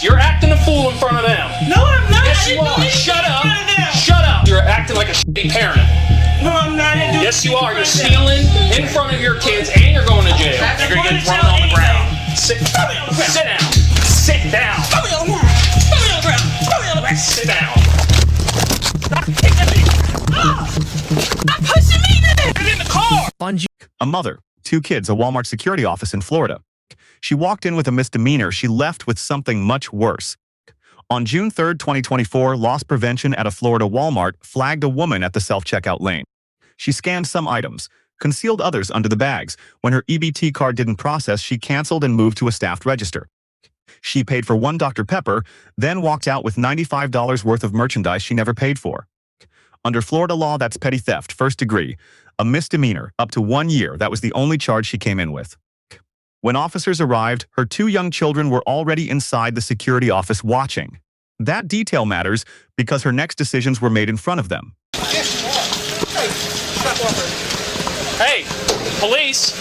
You're acting a fool in front of them. No, I'm not. Yes, you are. Shut up. Shut up. You're acting like a shitty parent. No, I'm not. Yes, you are. You're stealing in front of your kids, and you're going to jail. You're going to get thrown on the ground. Sit down. Sit down. Throw me on the ground. Throw me on the ground. Throw me on the ground. Sit down. Stop kicking me. Stop pushing me. Get in the car. A mother, 2 kids, a Walmart security office in Florida. She walked in with a misdemeanor. She left with something much worse. On June 3, 2024, loss prevention at a Florida Walmart flagged a woman at the self-checkout lane. She scanned some items, concealed others under the bags. When her EBT card didn't process, she canceled and moved to a staffed register. She paid for 1 Dr. Pepper, then walked out with $95 worth of merchandise she never paid for. Under Florida law, that's petty theft, first degree. A misdemeanor, up to 1 year. That was the only charge she came in with. When officers arrived, her 2 young children were already inside the security office watching. That detail matters because her next decisions were made in front of them. Hey, police,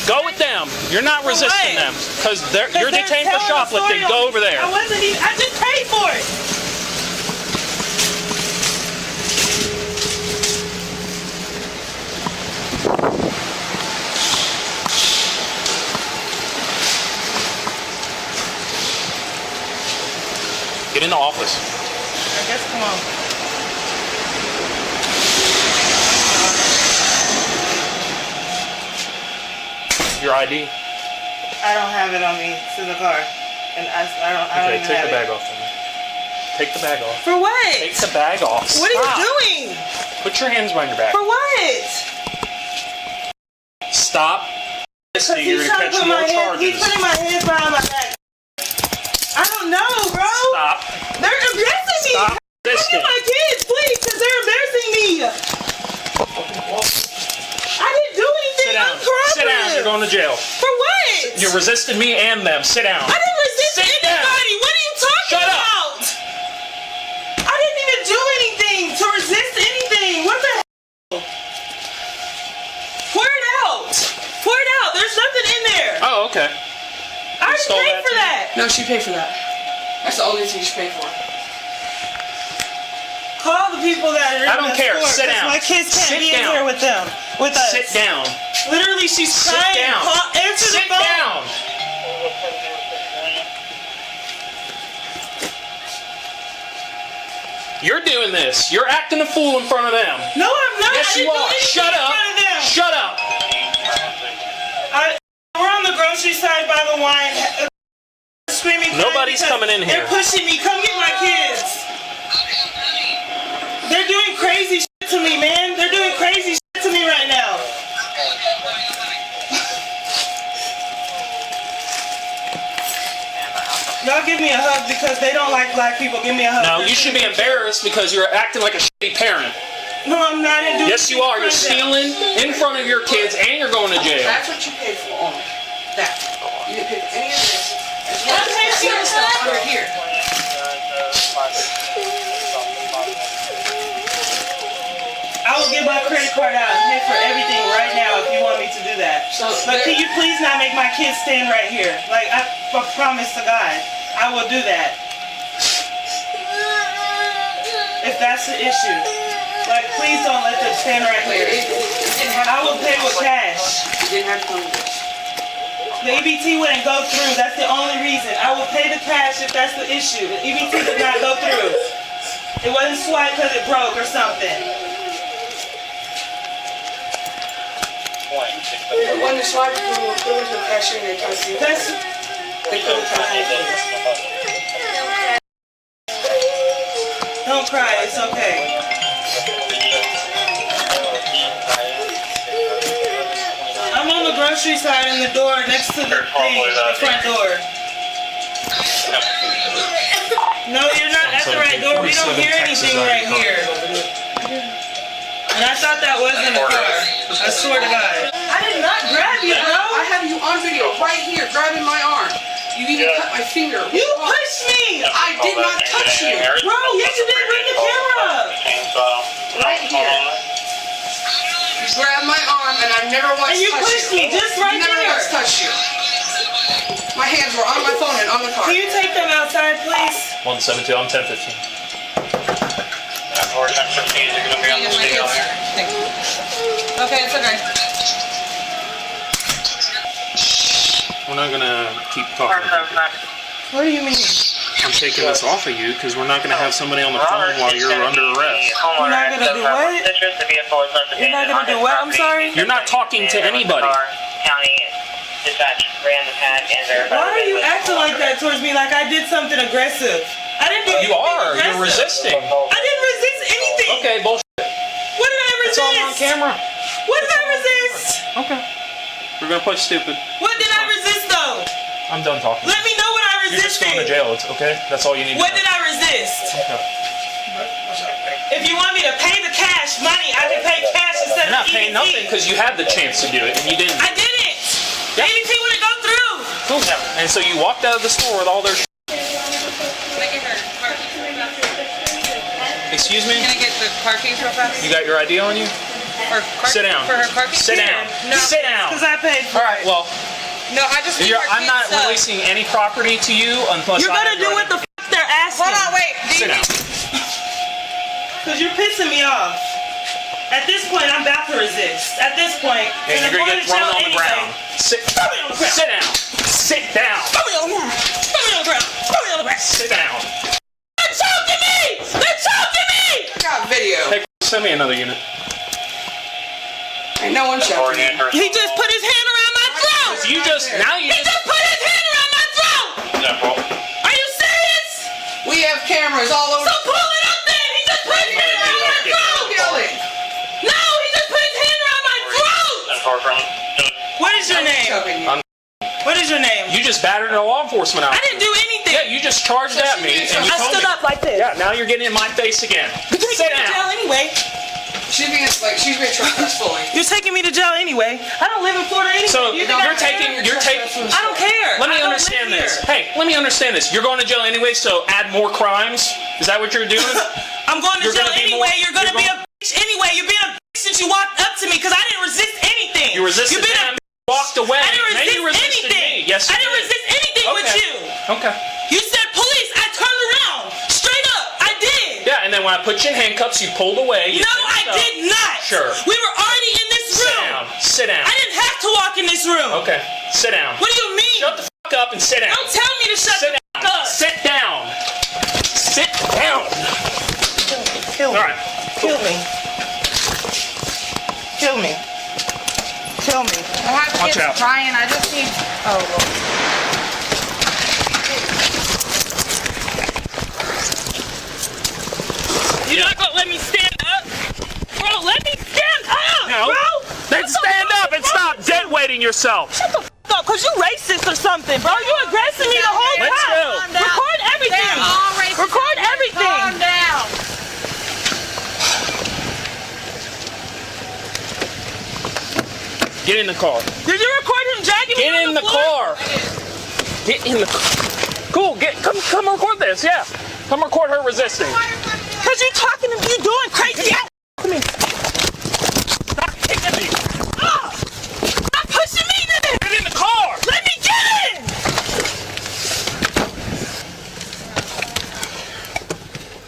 go with them. You're not resisting them because you're detained for shoplifting. Go over there. I just paid for it. Get in the office. I guess, come on. Your ID? I don't have it on me. It's in the car. And I don't even take have the bag it. off from me. Take the bag off. For what? Take the bag off. What Stop. are you doing? Put your hands behind your back. For what? Stop. Because You're he's going to trying to catch put more my hands, charges. he's putting my hands behind my back. I don't know, bro. Stop. They're embarrassing me. Stop. Look at my kids, please, because they're embarrassing me. I didn't do anything. Sit down. Uncooperative. Sit down. You're going to jail. For what? You resisted me and them. Sit down. I didn't resist Sit anybody. down. What are you talking Shut up. about? I didn't even do anything to resist anything. What the hell? Pour it out. Pour it out. There's nothing in there. Oh, okay. I already paid for that. No, she paid for that. That's the only thing she paid for. Call the people that are in I don't the care. store, Sit down. My kids can't Sit be down. in here with them. With us. Sit down. Literally, she's Sit crying. down. Answer Sit the phone. down. You're doing this. You're acting a fool in front of them. No, I'm not. Yes, you are. Shut up. Shut up. We're on the grocery side by the wine. Screaming. Nobody's coming in here. They're pushing me. Come get my kids. They're doing crazy shit to me, man. They're doing crazy shit to me right now. Y'all give me a hug because they don't like black people. Give me a hug. No, you should be embarrassed because you're acting like a shitty parent. No, I'm not. Yes, you are. You're stealing in front of your kids and you're going to jail. That's what you paid for only. That. You didn't pay for any of this. I paid for your stuff under here. I will get my credit card out and pay for everything right now if you want me to do that. But can you please not make my kids stand right here? Like, I promise to God, I will do that. If that's the issue. Like, please don't let them stand right here. I will pay with cash. You didn't have to come with this. The EBT wouldn't go through. That's the only reason. I will pay the cash if that's the issue. The EBT did not go through. It wasn't swiped because it broke or something. It wasn't a swipe. It was a cashier and they tried to see it. They put it on. Don't cry. It's okay. I'm on the grocery side in the door next to the thing, the front door. No, you're not at the right door. We don't hear anything right here. And I thought that was in the car. I swear to God. I did not grab you, bro. I have you on video right here, grabbing my arm. You even cut my finger. You pushed me. I did not touch you. Bro, yes you did. Bring the camera up. Right here. You grabbed my arm and I never once touched you. And you pushed me just right Never there. once touched you. My hands were on my phone and on the car. Can you take them outside, please? 172, I'm 1015. Or 1015, you're gonna be on the scale here. Thank you. Okay, it's okay. We're not gonna keep talking. What do you mean? I'm taking this off of you because we're not gonna have somebody on the phone while you're under arrest. You're not gonna do what? You're not gonna do what? I'm sorry? You're not talking to anybody. County dispatch ran the tag and verified. Why are you acting like that towards me like I did something aggressive? I didn't do anything You are. aggressive. You're resisting. I didn't resist anything. Okay, bullshit. What did I resist? It's all on camera. What did I resist? Okay. We're gonna play stupid. What did I resist though? I'm done talking. Let me know what I You're just resisted. going to jail. It's okay. That's all you need. What to did I resist? Okay. If you want me to pay the cash money, I can pay cash instead You're of not paying EBT. nothing because you had the chance to do it and you didn't. I didn't. Yeah. EBT wouldn't go through. Cool. And so you walked out of the store with all their. Excuse me. Can I get the car keys real fast? You got your ID on you? Sit down. For her car keys? Sit down. No, Sit down. because I paid for All right. Well, No, I just need her I'm not keys, releasing any property to you unless You're I gonna have do your what the ID. f they're asking. Hold on, wait. Sit down. Because you're pissing me off. At this point, I'm about to resist. At this point, And you're gonna get thrown on the ground. Sit. Throw me on the ground. Sit down. Sit down. Throw me on the ground. Throw me on the ground. Throw me on the ground. Sit down. They're choking me! They're choking me! I got video. Hey, send me another unit. Ain't no one choking me. He just put his hand around my throat! You just He just put his hand around my throat! Are you serious? We have cameras all over. So pull it up then! He just put his hand around my throat! Yelling. No! He just put his hand around my throat! What is your name? Choking you. What is your name? You just battered a law enforcement I outfit. didn't do anything! Yeah, you just charged at me and you I told stood me. up like this. Yeah, now you're getting in my face again. You're taking Sit me to jail down. anyway. She's being traumatized fully. You're taking me to jail anyway. I don't live in Florida anyway. So You you're think I taking. care? I don't care. Let me I don't understand live this. here. Hey, let me understand this. You're going to jail anyway, so add more crimes. Is that what you're doing? I'm going to You're jail gonna be anyway. more- You're going to you're be a bitch anyway. You're being a bitch since you walked up to me because I didn't resist anything. You resisted You've been them. Walked away. I didn't Now resist you resisted anything. me. Yes, you I didn't did. resist anything with Okay. you. Okay. You said police. I turned around. Straight up. I did. Yeah, and then when I put you in handcuffs, you pulled away. You No, I finished up. did not. Sure. We were already in this Sit room. down. Sit down. I didn't have to walk in this room. Okay. Sit down. What do you mean? Shut the fuck up and sit down. Don't tell me to shut Sit the down. fuck up. Sit down. Sit down. Kill me. All right. Kill me. Kill me. Kill me. I have Watch kids out. crying. I just need. Oh, Lord. You're not gonna let me stand up? Bro, let me stand up, No. bro! Then stand up and stop dead weighting yourself. Shut the f up, cause you racist or something, bro. You aggressing me the whole Let's time. go. Calm down. Record everything. They're all racist. Record everything. Calm down. Get in the car. Did you record him dragging me Get on in the the floor? car. Get in the car. Cool. Come record this. Yeah. Come record her resisting. Cause you talking to me, you doing crazy. Come here. Stop kicking me. Stop pushing me then. Get in the car. Let me get in.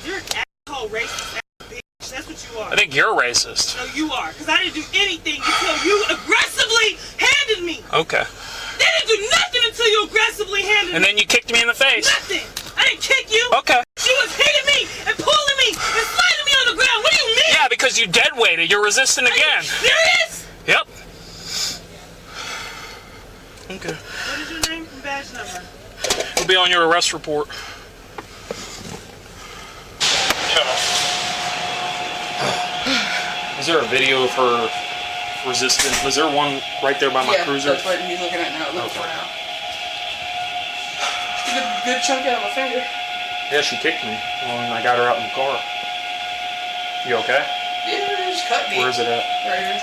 You're an asshole, racist ass bitch. That's what you are. I think you're racist. No, you are. Because I didn't do anything until you aggressively handed me. Okay. They didn't do nothing until you aggressively handed me. And then you kicked me in the face. Nothing. I didn't kick you. Okay. She was hitting me and pulling me and sliding me on the ground. What do you mean? Yeah, because you dead weighted. You're resisting Are you again. serious? Yep. Okay. What is your name and badge number? It'll be on your arrest report. Is there a video of her resisting? Was there one right there by my cruiser? That's what he's looking at now. Looking for now. Good chunk out of my finger. Yeah, she kicked me when I got her out in the car. You okay? Yeah, just cut me. Where is it at? Right here.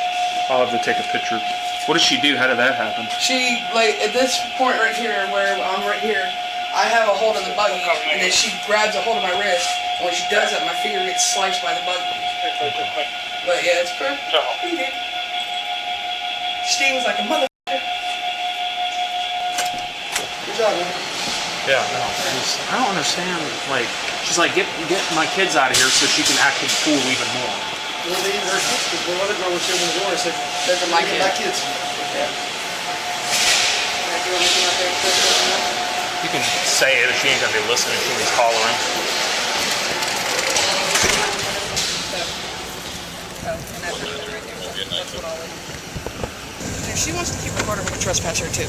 I'll have to take a picture. What did she do? How did that happen? She, like, at this point right here, where I'm right here, I have a hold of the buggy, and then she grabs a hold of my wrist, and when she does that, my finger gets sliced by the buggy. But yeah, it's pretty good. Stings like a mother. Yeah, no. I don't understand. Like, she's like, get my kids out of here so she can act the fool even more. Well, the other girl was here when the door said, Those are my kids. my kids. Yeah. You can say it if she ain't gonna be listening to me hollering. If she wants to keep recording, we're gonna trespass her too.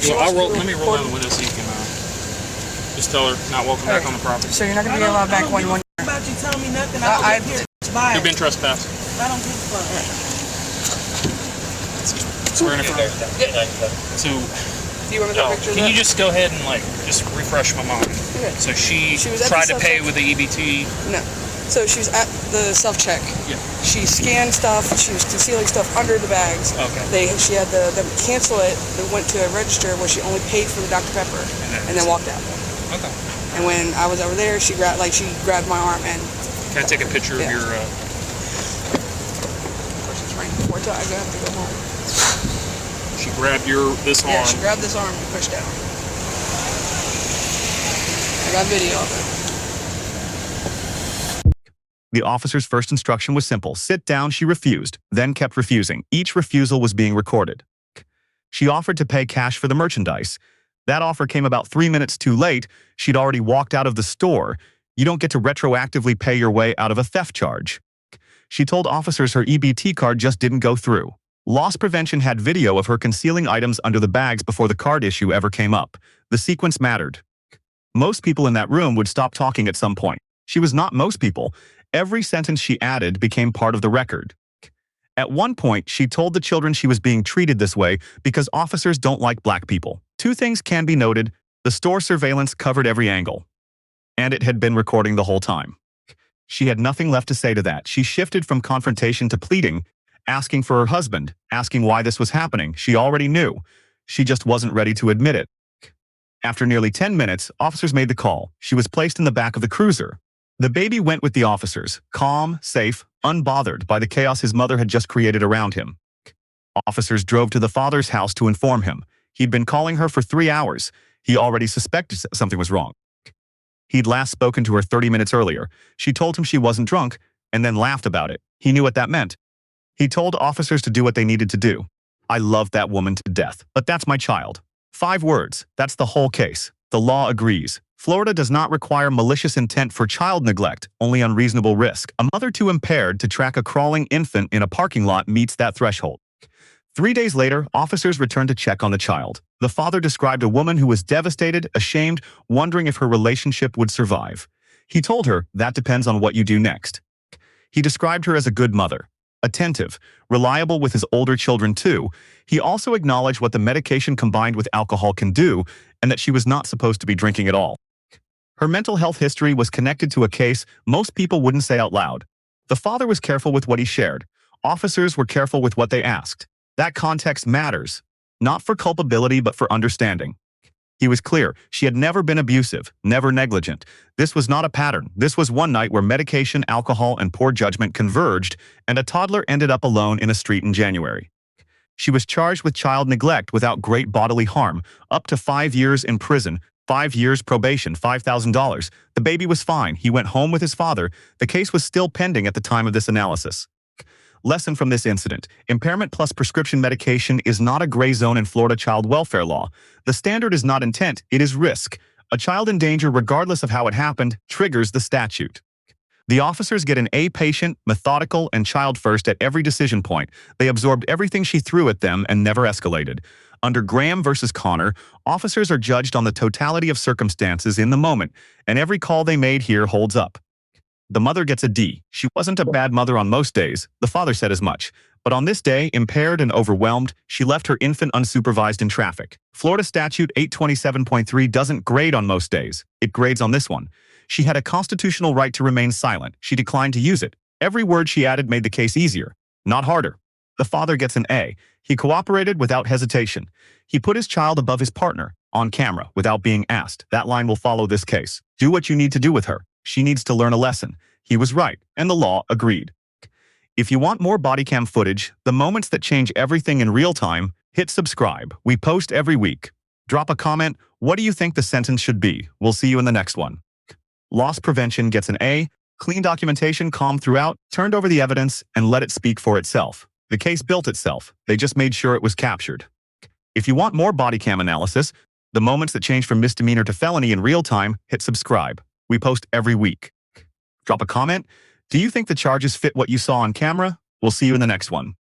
Let me roll down the window so you can just tell her not welcome back on the property. So you're not gonna be allowed back when you want. About you telling me nothing, I don't care. Bye. You've been trespassed. I don't give a fuck. Swear in front. So, Do you want to take pictures? can you just go ahead and just refresh my mind? Okay. So she was at tried the to pay self-check. with the EBT. No. So she was at the self-check. Yeah. She scanned stuff. She was concealing stuff under the bags. Okay. She had them cancel it. They went to a register where she only paid for the Dr. Pepper and then walked out. Okay. And when I was over there, she grabbed my arm and. Can I take a picture of your? She's right before I have to go home. She grabbed this arm. Yeah, she grabbed this arm and pushed down. I got video of it. The officer's first instruction was simple. Sit down, she refused, then kept refusing. Each refusal was being recorded. She offered to pay cash for the merchandise. That offer came about 3 minutes too late. She'd already walked out of the store. You don't get to retroactively pay your way out of a theft charge. She told officers her EBT card just didn't go through. Loss prevention had video of her concealing items under the bags before the card issue ever came up. The sequence mattered. Most people in that room would stop talking at some point. She was not most people. Every sentence she added became part of the record. At one point, she told the children she was being treated this way because officers don't like black people. Two things can be noted. The store surveillance covered every angle, and it had been recording the whole time. She had nothing left to say to that. She shifted from confrontation to pleading, asking for her husband, asking why this was happening. She already knew. She just wasn't ready to admit it. After nearly 10 minutes, officers made the call. She was placed in the back of the cruiser. The baby went with the officers, calm, safe, unbothered by the chaos his mother had just created around him. Officers drove to the father's house to inform him. He'd been calling her for 3 hours. He already suspected something was wrong. He'd last spoken to her 30 minutes earlier. She told him she wasn't drunk, and then laughed about it. He knew what that meant. He told officers to do what they needed to do. I love that woman to death, but that's my child. 5 words. That's the whole case. The law agrees. Florida does not require malicious intent for child neglect, only unreasonable risk. A mother too impaired to track a crawling infant in a parking lot meets that threshold. 3 days later, officers returned to check on the child. The father described a woman who was devastated, ashamed, wondering if her relationship would survive. He told her, that depends on what you do next. He described her as a good mother, attentive, reliable with his older children too. He also acknowledged what the medication combined with alcohol can do, and that she was not supposed to be drinking at all. Her mental health history was connected to a case most people wouldn't say out loud. The father was careful with what he shared. Officers were careful with what they asked. That context matters, not for culpability but for understanding. He was clear. She had never been abusive, never negligent. This was not a pattern. This was one night where medication, alcohol, and poor judgment converged, and a toddler ended up alone in a street in January. She was charged with child neglect without great bodily harm, up to 5 years in prison, 5 years probation, $5,000. The baby was fine. He went home with his father. The case was still pending at the time of this analysis. Lesson from this incident: impairment plus prescription medication is not a gray zone in Florida child welfare law. The standard is not intent, it is risk. A child in danger, regardless of how it happened, triggers the statute. The officers get an A patient, methodical, and child first at every decision point. They absorbed everything she threw at them and never escalated. Under Graham versus Connor, officers are judged on the totality of circumstances in the moment, and every call they made here holds up. The mother gets a D. She wasn't a bad mother on most days. The father said as much. But on this day, impaired and overwhelmed, she left her infant unsupervised in traffic. Florida Statute 827.3 doesn't grade on most days. It grades on this one. She had a constitutional right to remain silent. She declined to use it. Every word she added made the case easier, not harder. The father gets an A. He cooperated without hesitation. He put his child above his partner, on camera, without being asked. That line will follow this case. Do what you need to do with her. She needs to learn a lesson. He was right, and the law agreed. If you want more bodycam footage, the moments that change everything in real time, hit subscribe. We post every week. Drop a comment. What do you think the sentence should be? We'll see you in the next one. Loss prevention gets an A. Clean documentation, calm throughout, turned over the evidence, and let it speak for itself. The case built itself. They just made sure it was captured. If you want more bodycam analysis, the moments that change from misdemeanor to felony in real time, hit subscribe. We post every week. Drop a comment. Do you think the charges fit what you saw on camera? We'll see you in the next one.